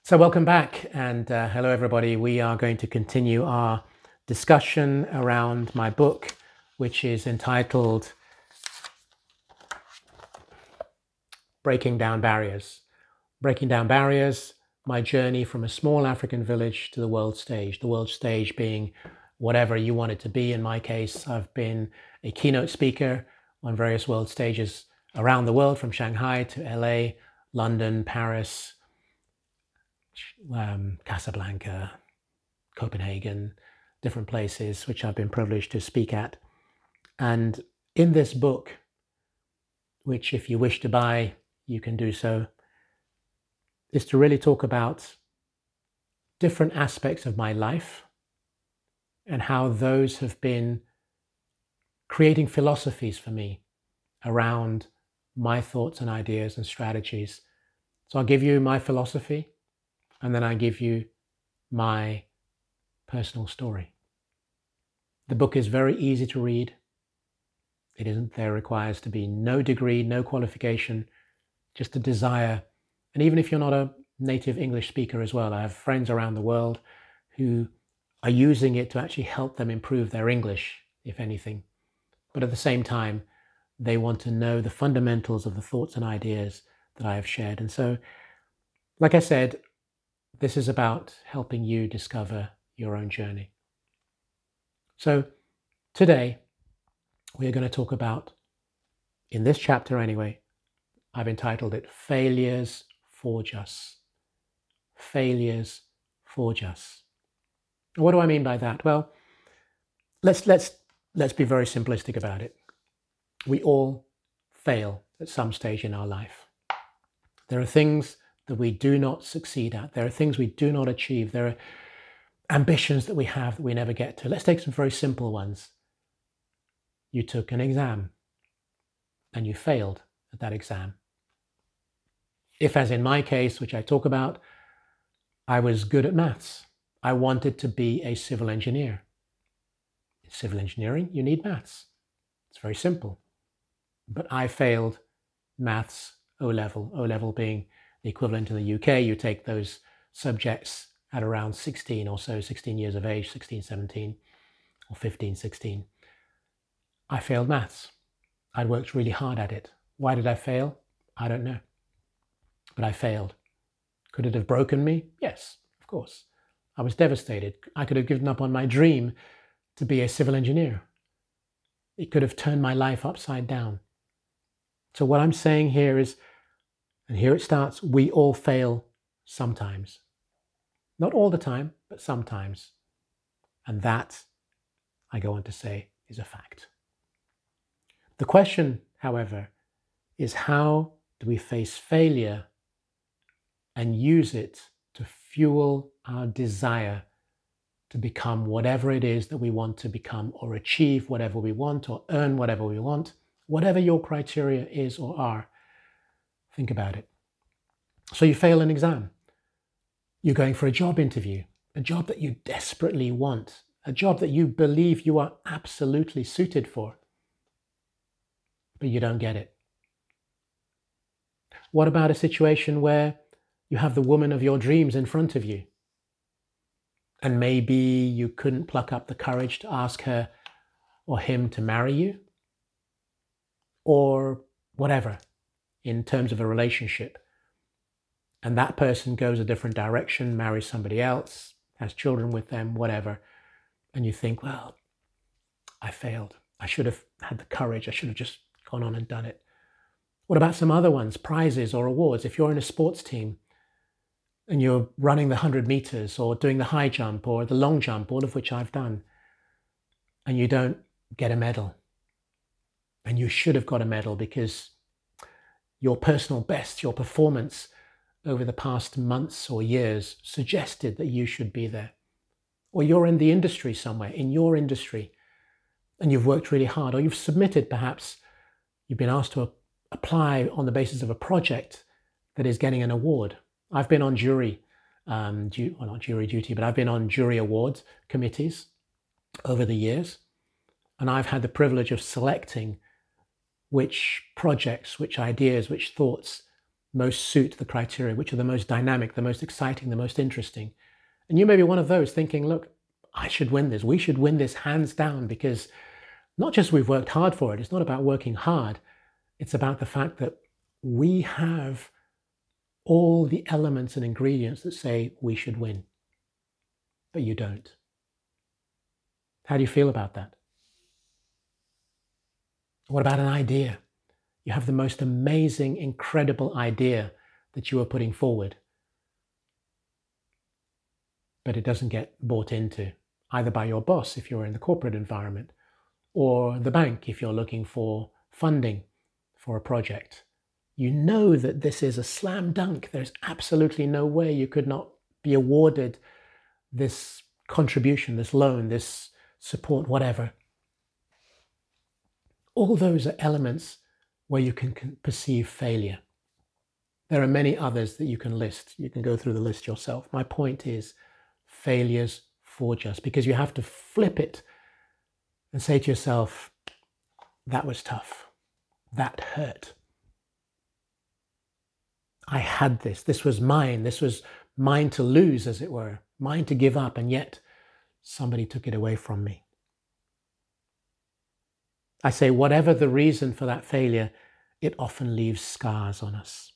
So welcome back and hello everybody. We are going to continue our discussion around my book, which is entitled Breaking Down Barriers. Breaking Down Barriers, my journey from a small African village to the world stage being whatever you want it to be. In my case, I've been a keynote speaker on various world stages around the world, from Shanghai to LA, London, Paris, Casablanca, Copenhagen, different places which I've been privileged to speak at. And in this book, which if you wish to buy, you can do so, is to really talk about different aspects of my life and how those have been creating philosophies for me around my thoughts and ideas and strategies. So I'll give you my philosophy, and then I give you my personal story. The book is very easy to read. There requires to be no degree, no qualification, just a desire. And even if you're not a native English speaker as well, I have friends around the world who are using it to actually help them improve their English, if anything. But at the same time, they want to know the fundamentals of the thoughts and ideas that I have shared. And so, like I said, this is about helping you discover your own journey. So today, we are going to talk about, in this chapter anyway, I've entitled it Failures Forge Us. Failures Forge Us. What do I mean by that? Well, let's be very simplistic about it. We all fail at some stage in our life. There are things that we do not succeed at. There are things we do not achieve. There are ambitions that we have that we never get to. Let's take some very simple ones. You took an exam and you failed at that exam. If, as in my case, which I talk about, I was good at maths. I wanted to be a civil engineer. In civil engineering, you need maths. It's very simple. But I failed maths O-level, O-level being the equivalent in the UK. You take those subjects at around 16 or so, 16 years of age, 16, 17, or 15, 16. I failed maths. I'd worked really hard at it. Why did I fail? I don't know. But I failed. Could it have broken me? Yes, of course. I was devastated. I could have given up on my dream to be a civil engineer. It could have turned my life upside down. So what I'm saying here is, and here it starts, we all fail sometimes. Not all the time, but sometimes. And that, I go on to say, is a fact. The question, however, is how do we face failure and use it to fuel our desire to become whatever it is that we want to become, or achieve whatever we want, or earn whatever we want, whatever your criteria is or are. Think about it. So you fail an exam. You're going for a job interview, a job that you desperately want, a job that you believe you are absolutely suited for, but you don't get it. What about a situation where you have the woman of your dreams in front of you, and maybe you couldn't pluck up the courage to ask her or him to marry you, or whatever, in terms of a relationship, and that person goes a different direction, marries somebody else, has children with them, whatever, and you think, well, I failed. I should have had the courage. I should have just gone on and done it. What about some other ones, prizes or awards? If you're in a sports team and you're running the 100 meters or doing the high jump or the long jump, all of which I've done, and you don't get a medal, and you should have got a medal because your personal best, your performance over the past months or years suggested that you should be there. Or you're in the industry somewhere, in your industry, and you've worked really hard, or you've submitted, perhaps you've been asked to apply on the basis of a project that is getting an award. I've been on jury, not jury duty, but I've been on jury awards committees over the years, and I've had the privilege of selecting which projects, which ideas, which thoughts most suit the criteria, which are the most dynamic, the most exciting, the most interesting. And you may be one of those thinking, look, I should win this. We should win this hands down, because not just we've worked hard for it. It's not about working hard. It's about the fact that we have all the elements and ingredients that say we should win. But you don't. How do you feel about that? What about an idea? You have the most amazing, incredible idea that you are putting forward, but it doesn't get bought into, either by your boss if you're in the corporate environment, or the bank if you're looking for funding for a project. You know that this is a slam dunk. There's absolutely no way you could not be awarded this contribution, this loan, this support, whatever. All those are elements where you can perceive failure. There are many others that you can list. You can go through the list yourself. My point is, failures forge us, because you have to flip it and say to yourself, that was tough. That hurt. I had this. This was mine. This was mine to lose, as it were, mine to give up, and yet somebody took it away from me. I say, whatever the reason for that failure, it often leaves scars on us.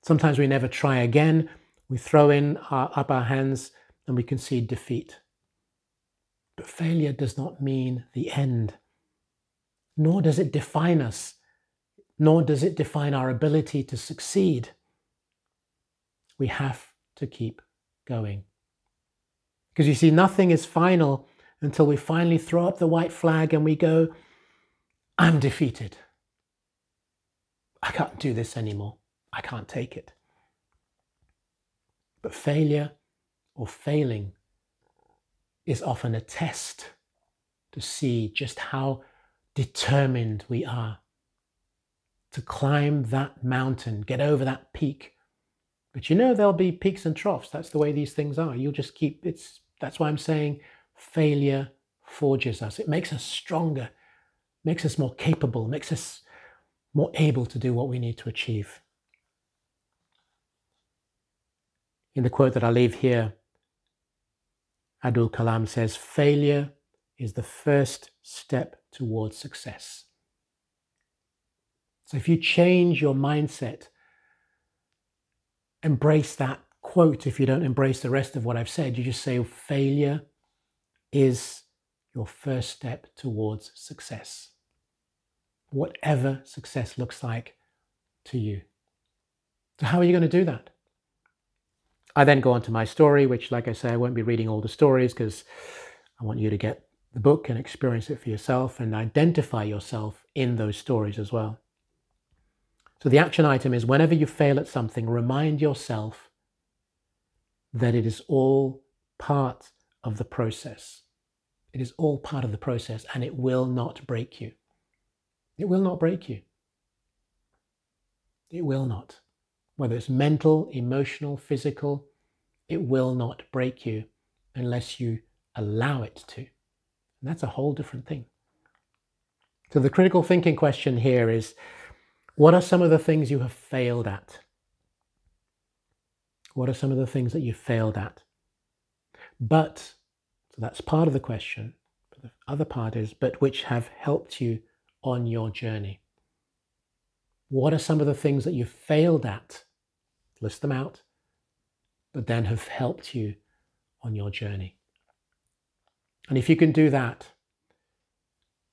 Sometimes we never try again. We throw up our hands and we concede defeat. But failure does not mean the end, nor does it define us, nor does it define our ability to succeed. We have to keep going. Because you see, nothing is final until we finally throw up the white flag and we go, I'm defeated. I can't do this anymore. I can't take it. But failure or failing is often a test to see just how determined we are to climb that mountain, get over that peak. But you know, there'll be peaks and troughs. That's the way these things are. You'll just keep, that's why I'm saying failure forges us. It makes us stronger, makes us more capable, makes us more able to do what we need to achieve. In the quote that I leave here, Abdul Kalam says, failure is the first step towards success. So if you change your mindset, embrace that quote. If you don't embrace the rest of what I've said, you just say failure is your first step towards success. Whatever success looks like to you. So how are you going to do that? I then go on to my story, which, like I say, I won't be reading all the stories because I want you to get the book and experience it for yourself and identify yourself in those stories as well. So the action item is, whenever you fail at something, remind yourself that it is all part of the process. It is all part of the process, and it will not break you. It will not break you. It will not. Whether it's mental, emotional, physical, it will not break you unless you allow it to. And that's a whole different thing. So the critical thinking question here is, what are some of the things you have failed at? What are some of the things that you've failed at? But, so that's part of the question. But the other part is, but which have helped you on your journey. What are some of the things that you've failed at? List them out, but then have helped you on your journey. And if you can do that,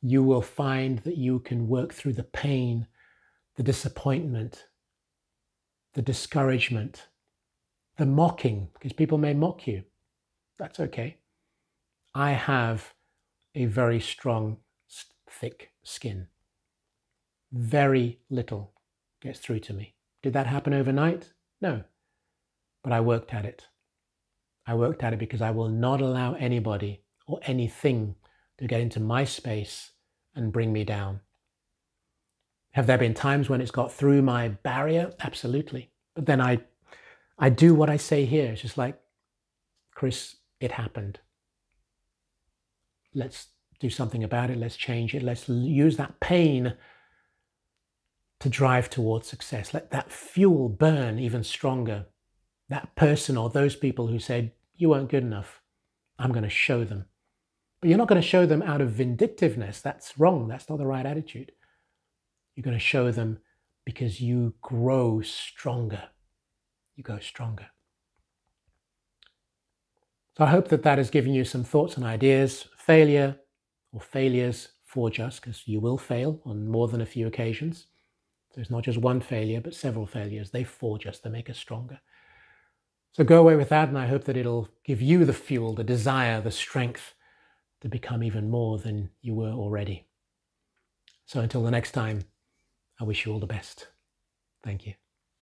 you will find that you can work through the pain, the disappointment, the discouragement, the mocking, because people may mock you. That's okay. I have a very strong, thick skin. Very little gets through to me. Did that happen overnight? No. But I worked at it. I worked at it because I will not allow anybody or anything to get into my space and bring me down. Have there been times when it's got through my barrier? Absolutely. But then I do what I say here. It's just like, Chris, it happened. Let's do something about it. Let's change it. Let's use that pain to drive towards success. Let that fuel burn even stronger. That person or those people who said, you weren't good enough, I'm going to show them. But you're not going to show them out of vindictiveness. That's wrong. That's not the right attitude. You're going to show them because you grow stronger. You go stronger. So I hope that that has given you some thoughts and ideas. Failure or failures forge us, because you will fail on more than a few occasions. So it's not just one failure, but several failures. They forge us. They make us stronger. So go away with that, and I hope that it'll give you the fuel, the desire, the strength to become even more than you were already. So until the next time, I wish you all the best. Thank you.